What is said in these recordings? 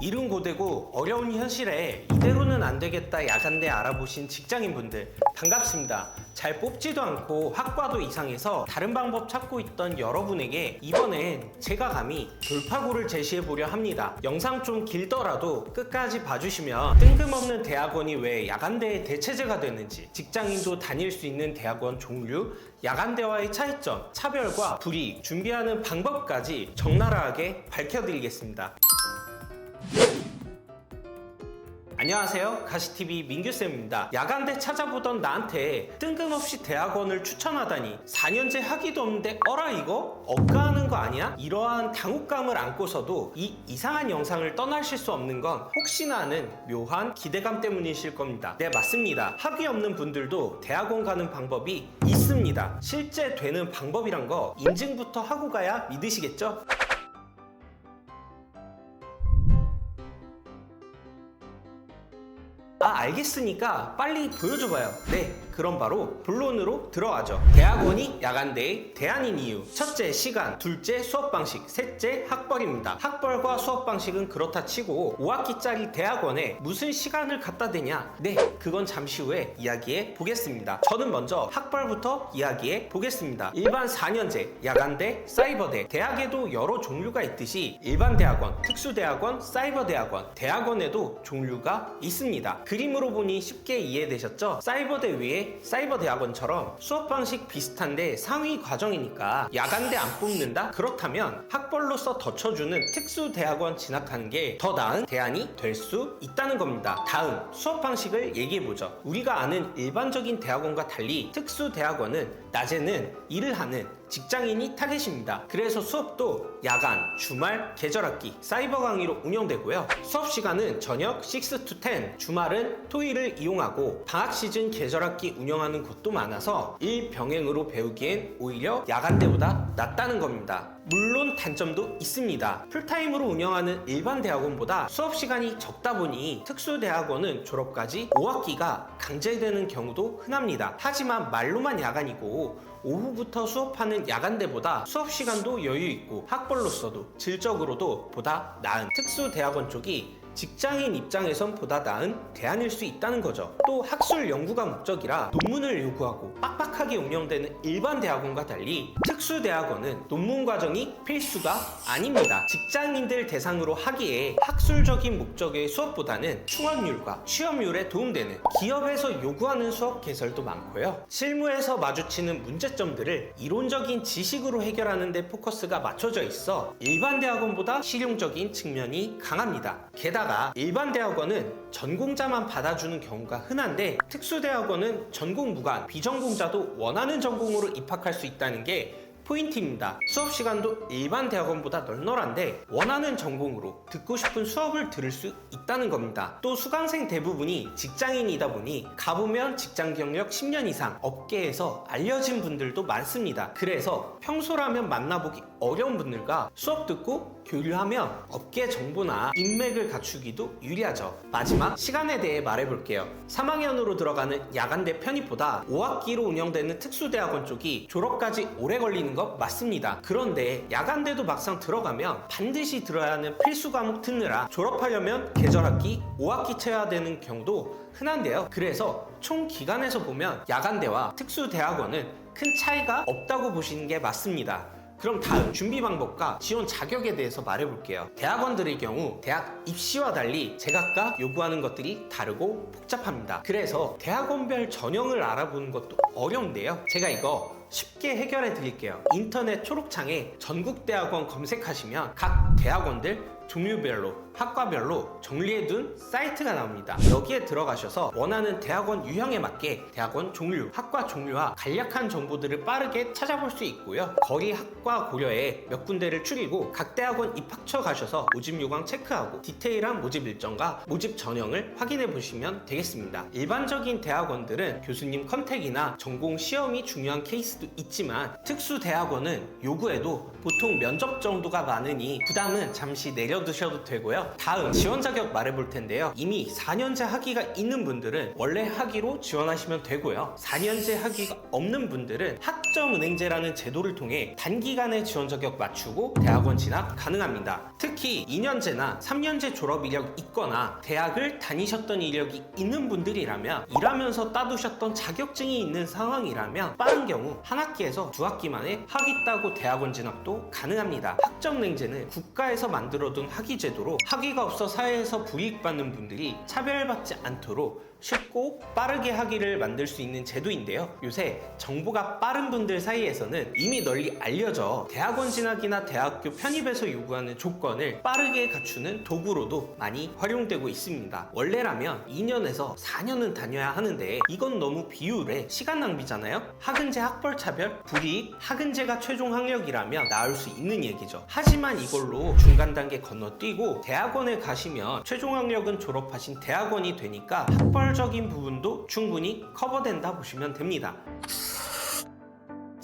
이른 고되고 어려운 현실에 이대로는 안 되겠다 야간대 알아보신 직장인분들 반갑습니다. 잘 뽑지도 않고 학과도 이상해서 다른 방법 찾고 있던 여러분에게 이번엔 제가 감히 돌파구를 제시해 보려 합니다. 영상 좀 길더라도 끝까지 봐주시면 뜬금없는 대학원이 왜 야간대의 대체제가 되는지, 직장인도 다닐 수 있는 대학원 종류, 야간대와의 차이점, 차별과 불이익, 준비하는 방법까지 적나라하게 밝혀드리겠습니다. 안녕하세요, 가시TV 민규쌤입니다. 야간대 찾아보던 나한테 뜬금없이 대학원을 추천하다니 4년제 학위도 없는데 어라 이거? 억가하는 거 아니야? 이러한 당혹감을 안고서도 이 이상한 영상을 떠나실 수 없는 건 혹시나 하는 묘한 기대감 때문이실 겁니다. 네, 맞습니다. 학위 없는 분들도 대학원 가는 방법이 있습니다. 실제 되는 방법이란 거 인증부터 하고 가야 믿으시겠죠? 알겠으니까 빨리 보여줘봐요. 네, 그럼 바로 본론으로 들어가죠. 대학원이 야간대의 대안인 이유. 첫째, 시간. 둘째, 수업 방식. 셋째, 학벌입니다. 학벌과 수업 방식은 그렇다 치고 5학기짜리 대학원에 무슨 시간을 갖다 대냐? 네, 그건 잠시 후에 이야기해 보겠습니다. 저는 먼저 학벌부터 이야기해 보겠습니다. 일반 4년제, 야간대, 사이버대. 대학에도 여러 종류가 있듯이 일반 대학원, 특수대학원, 사이버대학원, 대학원에도 종류가 있습니다. 그림으로 보니 쉽게 이해되셨죠? 사이버대 위에 사이버대학원처럼 수업 방식 비슷한데 상위 과정이니까 야간대 안 뽑는다? 그렇다면 학벌로서 더 쳐주는 특수대학원 진학하는 게 더 나은 대안이 될 수 있다는 겁니다. 다음, 수업 방식을 얘기해보죠. 우리가 아는 일반적인 대학원과 달리 특수대학원은 낮에는 일을 하는 직장인이 타겟입니다. 그래서 수업도 야간, 주말, 계절학기, 사이버 강의로 운영되고요. 수업 시간은 저녁 6 to 10, 주말은 토일을 이용하고 방학 시즌 계절학기 운영하는 곳도 많아서 일병행으로 배우기엔 오히려 야간대보다 낫다는 겁니다. 물론 단점도 있습니다. 풀타임으로 운영하는 일반 대학원보다 수업 시간이 적다 보니 특수대학원은 졸업까지 5학기가 강제되는 경우도 흔합니다. 하지만 말로만 야간이고 오후부터 수업하는 야간대보다 수업 시간도 여유 있고 학벌로서도 질적으로도 보다 나은 특수대학원 쪽이 직장인 입장에선 보다 나은 대안일 수 있다는 거죠. 또 학술 연구가 목적이라 논문을 요구하고 빡빡하게 운영되는 일반 대학원과 달리 특수대학원은 논문 과정이 필수가 아닙니다. 직장인들 대상으로 하기에 학술적인 목적의 수업보다는 충원율과 취업률에 도움되는 기업에서 요구하는 수업 개설도 많고요. 실무에서 마주치는 문제점들을 이론적인 지식으로 해결하는 데 포커스가 맞춰져 있어 일반 대학원보다 실용적인 측면이 강합니다. 게다가 일반 대학원은 전공자만 받아주는 경우가 흔한데 특수대학원은 전공 무관, 비전공자도 원하는 전공으로 입학할 수 있다는 게 포인트입니다. 수업 시간도 일반 대학원보다 널널한데 원하는 전공으로 듣고 싶은 수업을 들을 수 있다는 겁니다. 또 수강생 대부분이 직장인이다 보니 가보면 직장 경력 10년 이상 업계에서 알려진 분들도 많습니다. 그래서 평소라면 만나보기 어려운 분들과 수업 듣고 교류하면 업계 정보나 인맥을 갖추기도 유리하죠. 마지막, 시간에 대해 말해볼게요. 3학년으로 들어가는 야간대 편입보다 5학기로 운영되는 특수대학원 쪽이 졸업까지 오래 걸리는 거 맞습니다. 그런데 야간대도 막상 들어가면 반드시 들어야 하는 필수 과목 듣느라 졸업하려면 계절학기 5학기 채워야 되는 경우도 흔한데요. 그래서 총 기간에서 보면 야간대와 특수대학원은 큰 차이가 없다고 보시는 게 맞습니다. 그럼 다음, 준비 방법과 지원 자격에 대해서 말해볼게요. 대학원들의 경우 대학 입시와 달리 제각각 요구하는 것들이 다르고 복잡합니다. 그래서 대학원별 전형을 알아보는 것도 어려운데요. 제가 이거 쉽게 해결해 드릴게요. 인터넷 초록창에 전국대학원 검색하시면 각 대학원들 종류별로, 학과별로 정리해둔 사이트가 나옵니다. 여기에 들어가셔서 원하는 대학원 유형에 맞게 대학원 종류, 학과 종류와 간략한 정보들을 빠르게 찾아볼 수 있고요. 거리 학과 고려에 몇 군데를 추리고 각 대학원 입학처 가셔서 모집 요강 체크하고 디테일한 모집 일정과 모집 전형을 확인해 보시면 되겠습니다. 일반적인 대학원들은 교수님 컨택이나 전공 시험이 중요한 케이스도 있지만 특수대학원은 요구에도 보통 면접 정도가 많으니 부담은 잠시 내려두셔도 되고요. 좋아요. 다음 지원 자격 말해볼 텐데요. 이미 4년제 학위가 있는 분들은 원래 학위로 지원하시면 되고요. 4년제 학위가 없는 분들은 학점은행제라는 제도를 통해 단기간에 지원 자격 맞추고 대학원 진학 가능합니다. 특히 2년제나 3년제 졸업 이력 있거나 대학을 다니셨던 이력이 있는 분들이라면 일하면서 따두셨던 자격증이 있는 상황이라면 빠른 경우 한 학기에서 두 학기 만에 학위 따고 대학원 진학도 가능합니다. 학점은행제는 국가에서 만들어둔 학위 제도로 학위가 없어 사회에서 불이익받는 분들이 차별받지 않도록 쉽고 빠르게 학위를 만들 수 있는 제도인데요. 요새 정보가 빠른 분들 사이에서는 이미 널리 알려져 대학원 진학이나 대학교 편입에서 요구하는 조건을 빠르게 갖추는 도구로도 많이 활용되고 있습니다. 원래라면 2년에서 4년은 다녀야 하는데 이건 너무 비율에 시간 낭비잖아요. 학은제 학벌 차별, 불이익, 학은제가 최종 학력이라면 나올 수 있는 얘기죠. 하지만 이걸로 중간 단계 건너뛰고 대학원에 가시면 최종 학력은 졸업하신 대학원이 되니까 학벌적인 부분도 충분히 커버된다 보시면 됩니다.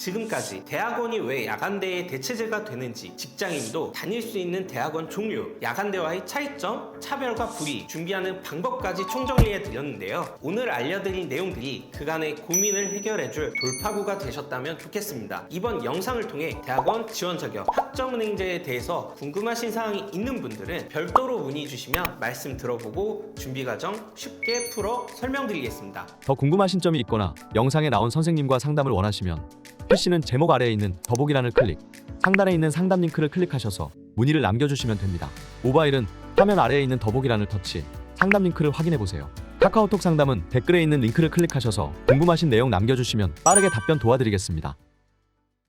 지금까지 대학원이 왜 야간대의 대체제가 되는지, 직장인도 다닐 수 있는 대학원 종류, 야간대와의 차이점, 차별과 불이익, 준비하는 방법까지 총정리해 드렸는데요. 오늘 알려드린 내용들이 그간의 고민을 해결해줄 돌파구가 되셨다면 좋겠습니다. 이번 영상을 통해 대학원 지원 자격, 학점은행제에 대해서 궁금하신 사항이 있는 분들은 별도로 문의 주시면 말씀 들어보고 준비 과정 쉽게 풀어 설명드리겠습니다. 더 궁금하신 점이 있거나 영상에 나온 선생님과 상담을 원하시면 PC는 제목 아래에 있는 더보기란을 클릭, 상단에 있는 상담 링크를 클릭하셔서 문의를 남겨주시면 됩니다. 모바일은 화면 아래에 있는 더보기란을 터치, 상담 링크를 확인해보세요. 카카오톡 상담은 댓글에 있는 링크를 클릭하셔서 궁금하신 내용 남겨주시면 빠르게 답변 도와드리겠습니다.